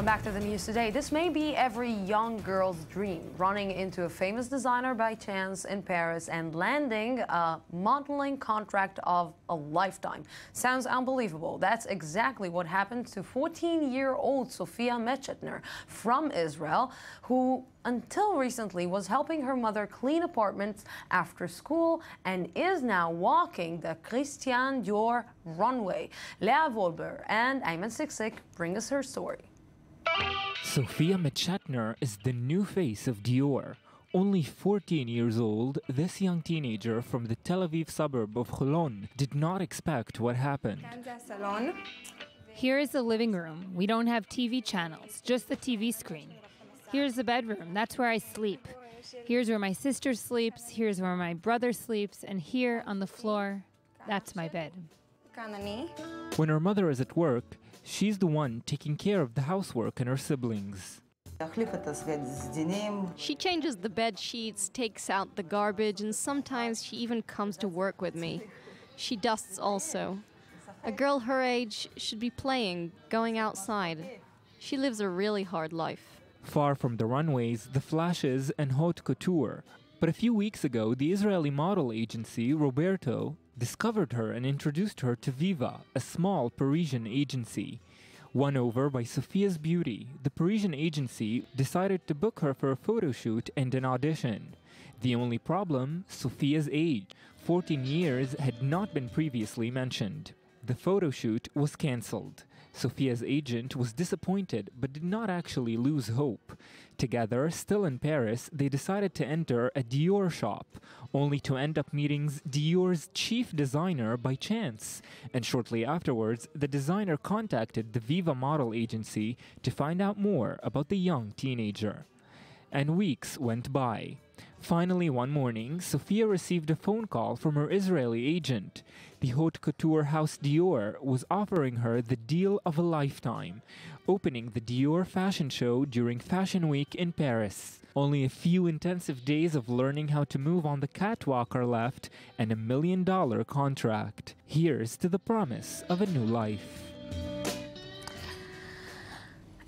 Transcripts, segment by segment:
back to the news today. This may be every young girl's dream, running into a famous designer by chance in Paris and landing a modeling contract of a lifetime. Sounds unbelievable. That's exactly what happened to 14-year-old Sophia Mechetner from Israel, who until recently was helping her mother clean apartments after school and is now walking the Christian Dior runway. Leah Wolber and Ayman Siksik bring us her story. Sophia Mechetner is the new face of Dior. Only 14 years old, this young teenager from the Tel Aviv suburb of Holon did not expect what happened. Here is the living room. We don't have TV channels, just the TV screen. Here's the bedroom. That's where I sleep. Here's where my sister sleeps. Here's where my brother sleeps. And here on the floor, that's my bed. When her mother is at work, she's the one taking care of the housework and her siblings. She changes the bed sheets, takes out the garbage, and sometimes she even comes to work with me. She dusts also. A girl her age should be playing, going outside. She lives a really hard life. Far from the runways, the flashes, and haute couture. But a few weeks ago, the Israeli model agency, Roberto, discovered her and introduced her to Viva, a small Parisian agency. Won over by Sophia's beauty, the Parisian agency decided to book her for a photo shoot and an audition. The only problem, Sophia's age. 14 years had not been previously mentioned. The photo shoot was cancelled. Sophia's agent was disappointed but did not actually lose hope. Together, still in Paris, they decided to enter a Dior shop, only to end up meeting Dior's chief designer by chance. And shortly afterwards, the designer contacted the Viva model agency to find out more about the young teenager. And weeks went by. Finally, one morning, Sophia received a phone call from her Israeli agent. The haute couture house Dior was offering her the deal of a lifetime, opening the Dior fashion show during Fashion Week in Paris. Only a few intensive days of learning how to move on the catwalk are left, and $1 million contract. Here's to the promise of a new life.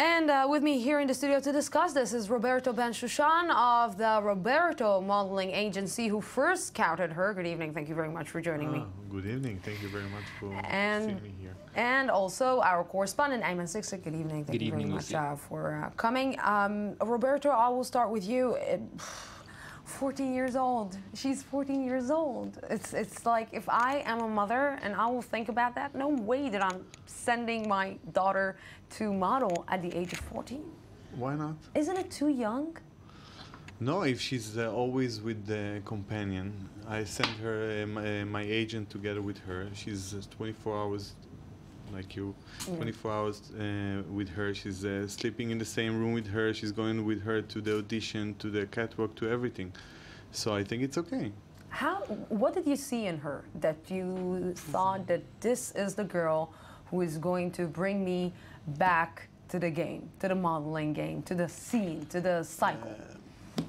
And with me here in the studio to discuss this is Roberto Ben Shushan of the Roberto modeling agency, who first scouted her. Good evening. Thank you very much for joining me. Good evening. Thank you very much for seeing me here. And also our correspondent, Ayman Siksik. Good evening. Thank you very much for coming. Roberto, I will start with you. 14 years old. She's 14 years old. It's like, if I am a mother and I will think about that, no way that I'm sending my daughter to model at the age of 14. Why not? Isn't it too young? No, if she's always with the companion. I sent her my agent together with her. She's 24 hours like you, 24 hours with her. She's sleeping in the same room with her. She's going with her to the audition, to the catwalk, to everything. So I think it's okay. What did you see in her that you thought that this is the girl who is going to bring me back to the game, to the modeling game, to the scene, to the cycle?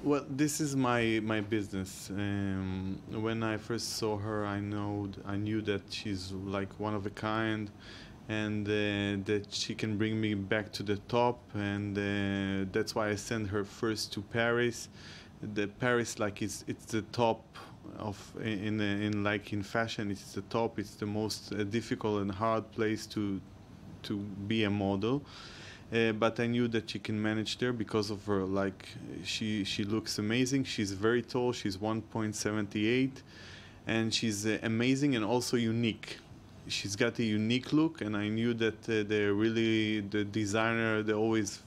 Well, this is my business. When I first saw her, I knew that she's like one of a kind, and that she can bring me back to the top, and that's why I sent her first to Paris. The Paris, like it's the top of in fashion. It's the top. It's the most difficult and hard place to be a model. But I knew that she can manage there because of her. Like she looks amazing. She's very tall. She's 1.78, and she's amazing and also unique. She's got a unique look, and I knew that the designer, they always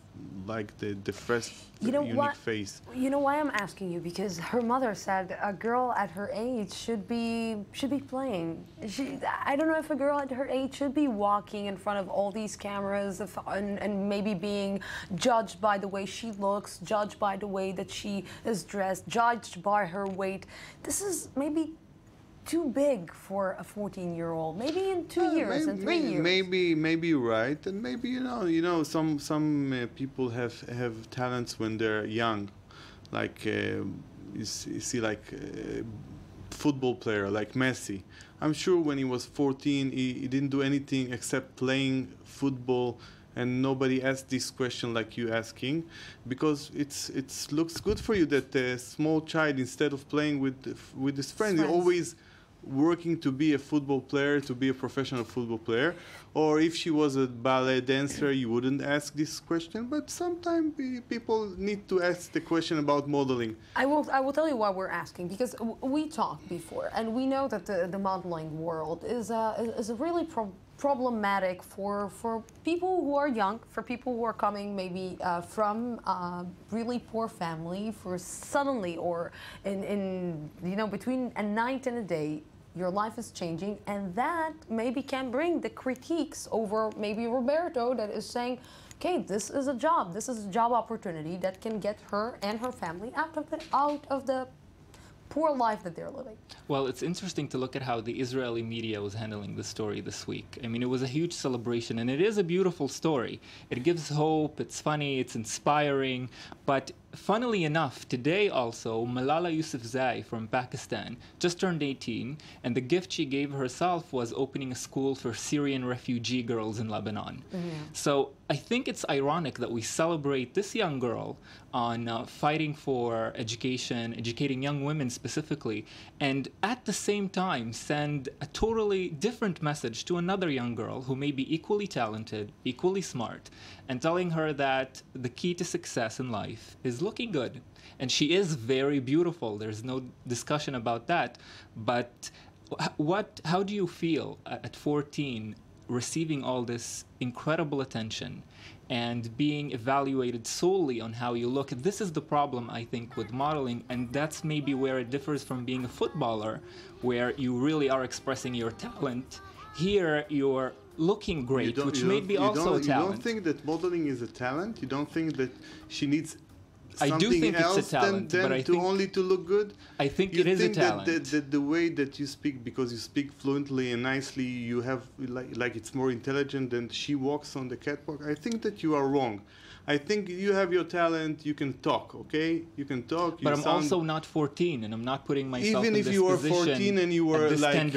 like the fresh, unique face. You know why I'm asking you? Because her mother said a girl at her age should be playing. I don't know if a girl at her age should be walking in front of all these cameras and maybe being judged by the way she looks, judged by the way that she is dressed, judged by her weight. This is maybe too big for a 14-year-old. Maybe in 2 years, in 3 years. Maybe you're right, and maybe some people have talents when they're young, like you see like football player like Messi. I'm sure when he was 14, he didn't do anything except playing football and nobody asks this question like you asking, because it looks good for you that a small child, instead of playing with his friends, is always working to be a football player, to be a professional football player. Or if she was a ballet dancer, you wouldn't ask this question. But sometimes people need to ask the question about modeling. I will tell you why we're asking, because we talked before, and we know that the modeling world is a really problematic for people who are young, for people who are coming maybe from really poor family, for suddenly or in between a night and a day, your life is changing, and that maybe can bring the critiques over maybe Roberto that is saying, okay, this is a job opportunity that can get her and her family out of the poor life that they're living. Well, it's interesting to look at how the Israeli media was handling the story this week. I mean, it was a huge celebration, and it is a beautiful story. It gives hope, it's funny, it's inspiring, but funnily enough, today also, Malala Yousafzai from Pakistan just turned 18, and the gift she gave herself was opening a school for Syrian refugee girls in Lebanon. So I think it's ironic that we celebrate this young girl on fighting for education, educating young women specifically, and at the same time send a totally different message to another young girl who may be equally talented, equally smart, and telling her that the key to success in life is looking good. And she is very beautiful, there's no discussion about that. But how do you feel at 14 receiving all this incredible attention and being evaluated solely on how you look? This is the problem, I think, with modeling, and that's maybe where it differs from being a footballer, where you really are expressing your talent. Here, you're looking great, which may be also a talent. You don't think that modeling is a talent? You don't think that she needs something I do think else it's a talent, than but I think only to look good? I think it is a talent. You think that the way that you speak, because you speak fluently and nicely, you have like it's more intelligent than she walks on the catwalk? I think that you are wrong. I think you have your talent, you can talk, okay? You can talk. But I'm also not 14, and I'm not putting myself in this position. Even if you were 14 and you were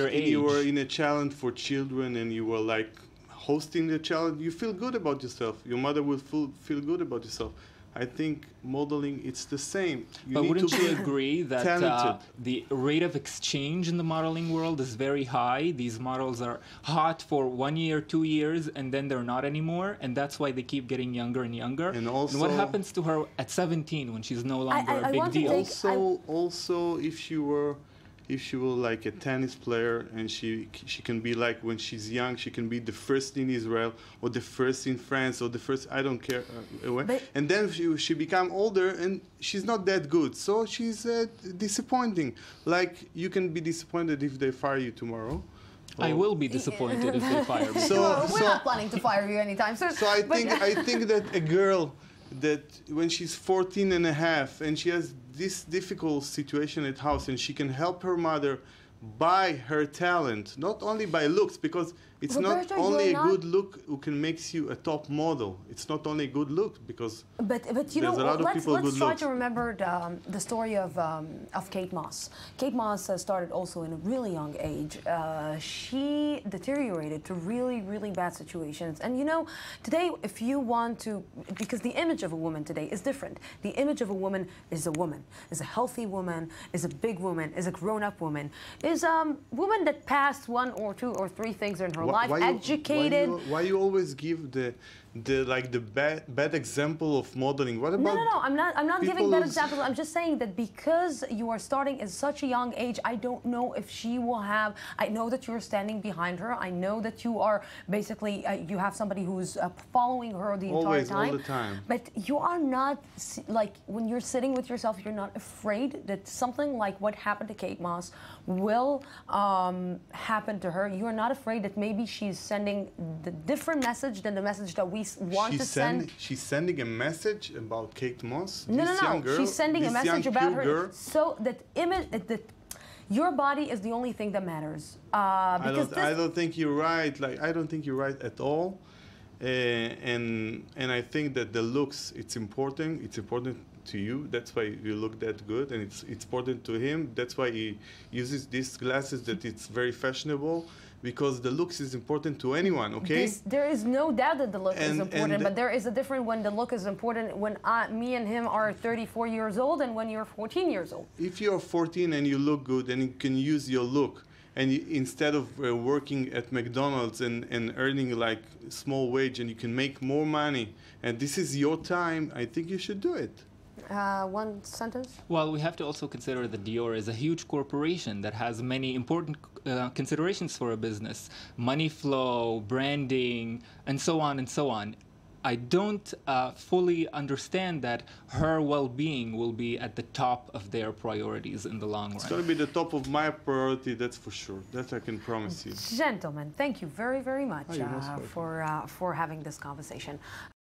you were in a challenge for children and you were like hosting the challenge, you feel good about yourself. Your mother will feel good about yourself. I think modeling, it's the same. But wouldn't you agree that the rate of exchange in the modeling world is very high? These models are hot for 1 year, 2 years, and then they're not anymore, and that's why they keep getting younger and younger. And what happens to her at 17 when she's no longer a big deal? Also, if she were like a tennis player, and she can be like, when she's young, she can be the first in Israel or the first in France or the first, I don't care. And then she become older and she's not that good. So she's disappointing. Like, you can be disappointed if they fire you tomorrow. I will be disappointed if they fire me. We're not planning to fire you anytime soon. So I think that a girl that when she's 14 and a half and she has this difficult situation at house and she can help her mother by her talent, not only by looks, because it's not only a good look who can makes you a top model. It's not only a good look, because but you know, let's try to remember the story of Kate Moss. Kate Moss started also in a really young age. She deteriorated to really, really bad situations. And you know, today, if you want to, because the image of a woman today is different. The image of a woman, is a healthy woman, is a big woman, is a grown-up woman, is a woman that passed 1 or 2 or 3 things in her life, educated. Why you always give the bad example of modeling? What about? No. I'm not giving bad examples. I'm just saying that because you are starting at such a young age, I don't know if she will have. I know that you're standing behind her. I know that you are basically you have somebody who's following her the entire time. All the time. But you are not like, when you're sitting with yourself, you're not afraid that something like what happened to Kate Moss will happen to her. You are not afraid that maybe she's sending the different message than the message that we want to send. She's sending a message about Kate Moss. No. She's sending a message about her, so that image, that your body is the only thing that matters. I don't think you're right. Like, I don't think you're right at all. And I think that the looks, it's important. It's important to you. That's why you look that good, and it's important to him. That's why he uses these glasses. That it's very fashionable, because the looks is important to anyone. Okay. There is no doubt that the look is important, but there is a difference when the look is important. When me and him are 34 years old, and when you're 14 years old. If you're 14 and you look good, and you can use your look. And instead of working at McDonald's and earning like small wage, and you can make more money, and this is your time, I think you should do it. One sentence? Well, we have to also consider that Dior is a huge corporation that has many important considerations for a business. Money flow, branding, and so on and so on. I don't fully understand that her well-being will be at the top of their priorities in the long run. It's going to be the top of my priority, that's for sure. That I can promise you. Gentlemen, thank you very, very much Oh, for having this conversation.